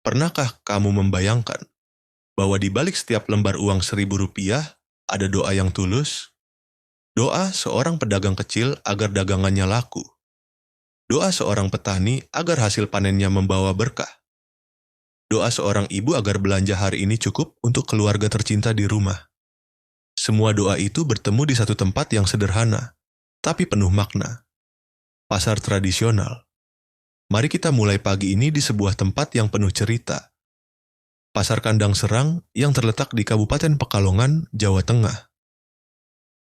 Pernahkah kamu membayangkan bahwa di balik setiap lembar uang Rp1.000 ada doa yang tulus? Doa seorang pedagang kecil agar dagangannya laku. Doa seorang petani agar hasil panennya membawa berkah. Doa seorang ibu agar belanja hari ini cukup untuk keluarga tercinta di rumah. Semua doa itu bertemu di satu tempat yang sederhana, tapi penuh makna. Pasar tradisional. Mari kita mulai pagi ini di sebuah tempat yang penuh cerita. Pasar Kandang Serang yang terletak di Kabupaten Pekalongan, Jawa Tengah.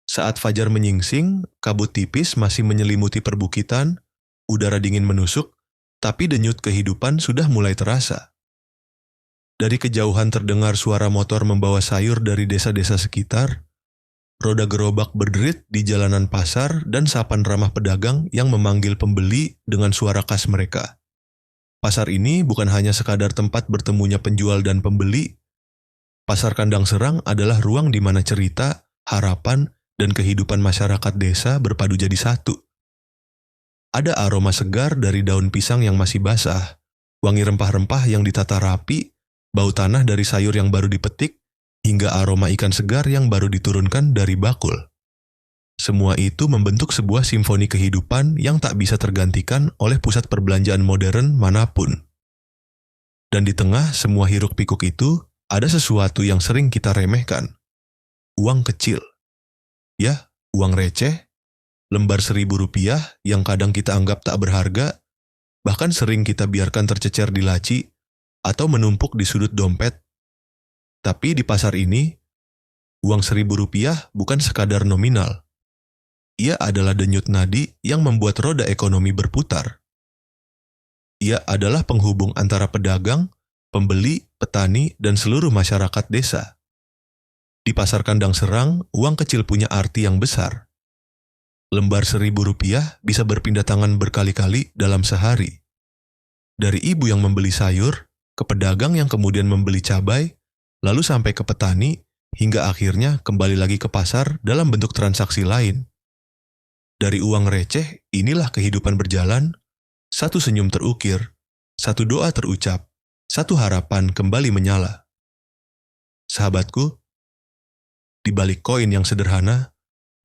Saat fajar menyingsing, kabut tipis masih menyelimuti perbukitan, udara dingin menusuk, tapi denyut kehidupan sudah mulai terasa. Dari kejauhan terdengar suara motor membawa sayur dari desa-desa sekitar, roda gerobak berderit di jalanan pasar dan sapan ramah pedagang yang memanggil pembeli dengan suara khas mereka. Pasar ini bukan hanya sekadar tempat bertemunya penjual dan pembeli. Pasar Kandang Serang adalah ruang di mana cerita, harapan, dan kehidupan masyarakat desa berpadu jadi satu. Ada aroma segar dari daun pisang yang masih basah, wangi rempah-rempah yang ditata rapi, bau tanah dari sayur yang baru dipetik, hingga aroma ikan segar yang baru diturunkan dari bakul. Semua itu membentuk sebuah simfoni kehidupan yang tak bisa tergantikan oleh pusat perbelanjaan modern manapun. Dan di tengah semua hiruk-pikuk itu, ada sesuatu yang sering kita remehkan. Uang kecil. Ya, uang receh, lembar Rp1.000 yang kadang kita anggap tak berharga, bahkan sering kita biarkan tercecer di laci atau menumpuk di sudut dompet. Tapi di pasar ini, uang Rp1.000 bukan sekadar nominal. Ia adalah denyut nadi yang membuat roda ekonomi berputar. Ia adalah penghubung antara pedagang, pembeli, petani, dan seluruh masyarakat desa. Di Pasar Kandang Serang, uang kecil punya arti yang besar. Lembar Rp1.000 bisa berpindah tangan berkali-kali dalam sehari. Dari ibu yang membeli sayur, ke pedagang yang kemudian membeli cabai, lalu sampai ke petani, hingga akhirnya kembali lagi ke pasar dalam bentuk transaksi lain. Dari uang receh, inilah kehidupan berjalan, satu senyum terukir, satu doa terucap, satu harapan kembali menyala. Sahabatku, di balik koin yang sederhana,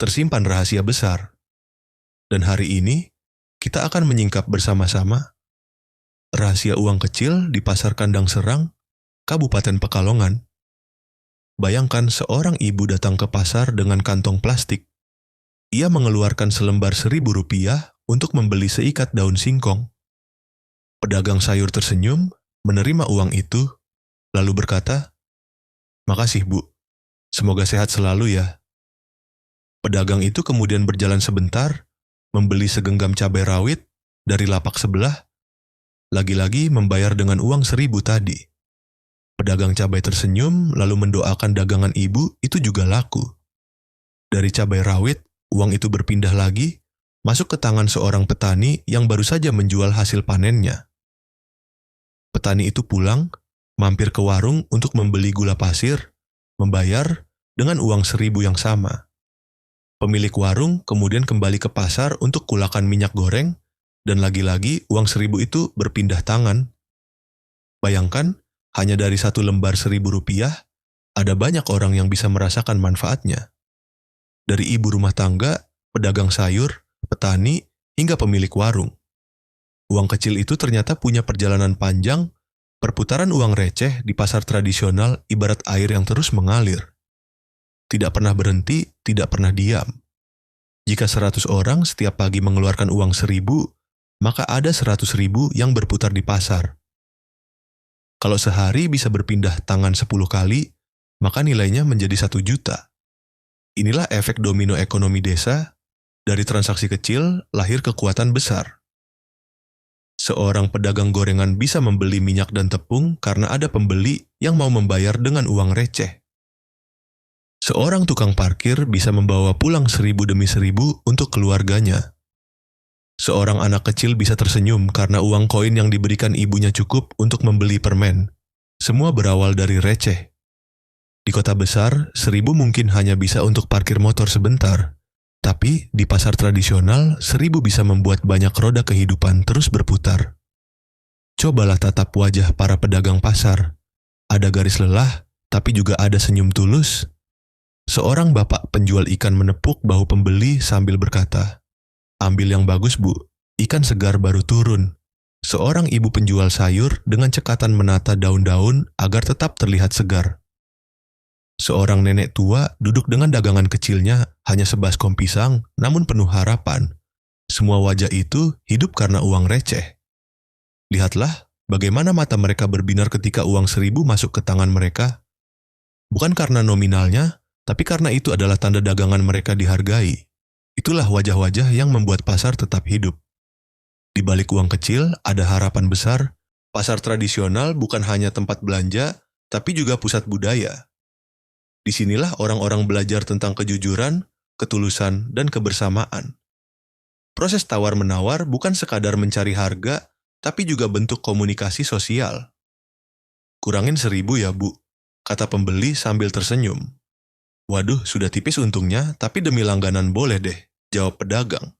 tersimpan rahasia besar. Dan hari ini, kita akan menyingkap bersama-sama rahasia uang kecil di Pasar Kandang Serang, Kabupaten Pekalongan. Bayangkan seorang ibu datang ke pasar dengan kantong plastik. Ia mengeluarkan selembar Rp1.000 untuk membeli seikat daun singkong. Pedagang sayur tersenyum, menerima uang itu, lalu berkata, "Makasih, Bu. Semoga sehat selalu ya." Pedagang itu kemudian berjalan sebentar, membeli segenggam cabai rawit dari lapak sebelah, lagi-lagi membayar dengan uang Rp1.000 tadi. Pedagang cabai tersenyum lalu mendoakan dagangan ibu itu juga laku. Dari cabai rawit, uang itu berpindah lagi, masuk ke tangan seorang petani yang baru saja menjual hasil panennya. Petani itu pulang, mampir ke warung untuk membeli gula pasir, membayar dengan uang Rp1.000 yang sama. Pemilik warung kemudian kembali ke pasar untuk kulakan minyak goreng, dan lagi-lagi uang Rp1.000 itu berpindah tangan. Bayangkan, hanya dari satu lembar Rp1.000, ada banyak orang yang bisa merasakan manfaatnya. Dari ibu rumah tangga, pedagang sayur, petani, hingga pemilik warung. Uang kecil itu ternyata punya perjalanan panjang, perputaran uang receh di pasar tradisional ibarat air yang terus mengalir. Tidak pernah berhenti, tidak pernah diam. Jika 100 orang setiap pagi mengeluarkan uang Rp1.000, maka ada 100.000 yang berputar di pasar. Kalau sehari bisa berpindah tangan 10 kali, maka nilainya menjadi 1 juta. Inilah efek domino ekonomi desa, dari transaksi kecil lahir kekuatan besar. Seorang pedagang gorengan bisa membeli minyak dan tepung karena ada pembeli yang mau membayar dengan uang receh. Seorang tukang parkir bisa membawa pulang 1.000 demi 1.000 untuk keluarganya. Seorang anak kecil bisa tersenyum karena uang koin yang diberikan ibunya cukup untuk membeli permen. Semua berawal dari receh. Di kota besar, 1.000 mungkin hanya bisa untuk parkir motor sebentar. Tapi di pasar tradisional, 1.000 bisa membuat banyak roda kehidupan terus berputar. Cobalah tatap wajah para pedagang pasar. Ada garis lelah, tapi juga ada senyum tulus. Seorang bapak penjual ikan menepuk bahu pembeli sambil berkata, "Ambil yang bagus, Bu. Ikan segar baru turun." Seorang ibu penjual sayur dengan cekatan menata daun-daun agar tetap terlihat segar. Seorang nenek tua duduk dengan dagangan kecilnya hanya sebaskom pisang, namun penuh harapan. Semua wajah itu hidup karena uang receh. Lihatlah bagaimana mata mereka berbinar ketika uang 1.000 masuk ke tangan mereka. Bukan karena nominalnya, tapi karena itu adalah tanda dagangan mereka dihargai. Itulah wajah-wajah yang membuat pasar tetap hidup. Di balik uang kecil ada harapan besar. Pasar tradisional bukan hanya tempat belanja, tapi juga pusat budaya. Disinilah orang-orang belajar tentang kejujuran, ketulusan, dan kebersamaan. Proses tawar-menawar bukan sekadar mencari harga, tapi juga bentuk komunikasi sosial. "Kurangin 1.000 ya, Bu," kata pembeli sambil tersenyum. "Waduh, sudah tipis untungnya, tapi demi langganan boleh deh," jawab pedagang.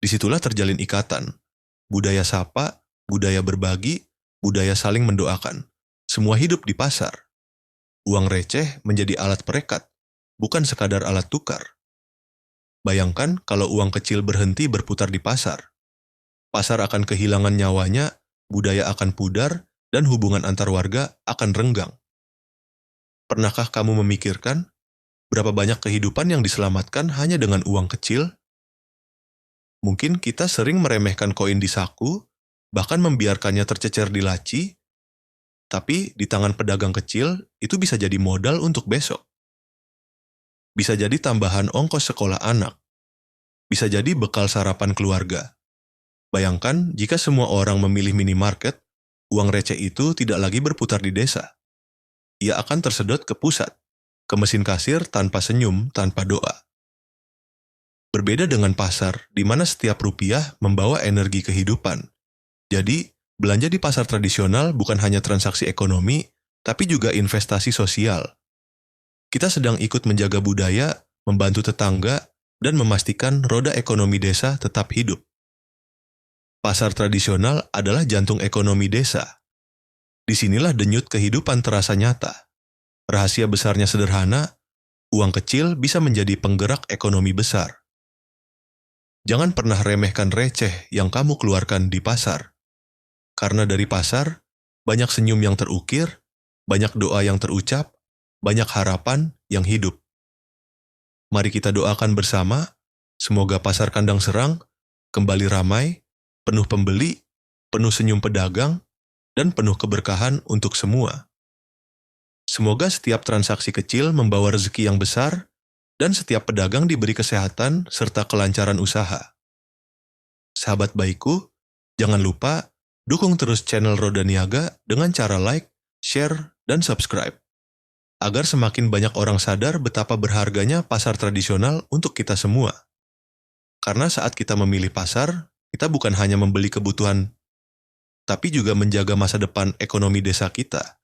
Disitulah terjalin ikatan. Budaya sapa, budaya berbagi, budaya saling mendoakan. Semua hidup di pasar. Uang receh menjadi alat perekat, bukan sekadar alat tukar. Bayangkan kalau uang kecil berhenti berputar di pasar. Pasar akan kehilangan nyawanya, budaya akan pudar, dan hubungan antar warga akan renggang. Pernahkah kamu memikirkan berapa banyak kehidupan yang diselamatkan hanya dengan uang kecil? Mungkin kita sering meremehkan koin di saku, bahkan membiarkannya tercecer di laci, tapi di tangan pedagang kecil itu bisa jadi modal untuk besok. Bisa jadi tambahan ongkos sekolah anak. Bisa jadi bekal sarapan keluarga. Bayangkan jika semua orang memilih minimarket, uang receh itu tidak lagi berputar di desa. Ia akan tersedot ke pusat, ke mesin kasir tanpa senyum, tanpa doa. Berbeda dengan pasar, di mana setiap rupiah membawa energi kehidupan. Jadi, belanja di pasar tradisional bukan hanya transaksi ekonomi, tapi juga investasi sosial. Kita sedang ikut menjaga budaya, membantu tetangga, dan memastikan roda ekonomi desa tetap hidup. Pasar tradisional adalah jantung ekonomi desa. Disinilah denyut kehidupan terasa nyata. Rahasia besarnya sederhana, uang kecil bisa menjadi penggerak ekonomi besar. Jangan pernah remehkan receh yang kamu keluarkan di pasar. Karena dari pasar, banyak senyum yang terukir, banyak doa yang terucap, banyak harapan yang hidup. Mari kita doakan bersama, semoga pasar kandang serang kembali ramai, penuh pembeli, penuh senyum pedagang, dan penuh keberkahan untuk semua. Semoga setiap transaksi kecil membawa rezeki yang besar, dan setiap pedagang diberi kesehatan serta kelancaran usaha. Sahabat baikku, jangan lupa dukung terus channel Roda Niaga dengan cara like, share, dan subscribe. Agar semakin banyak orang sadar betapa berharganya pasar tradisional untuk kita semua. Karena saat kita memilih pasar, kita bukan hanya membeli kebutuhan, tapi juga menjaga masa depan ekonomi desa kita.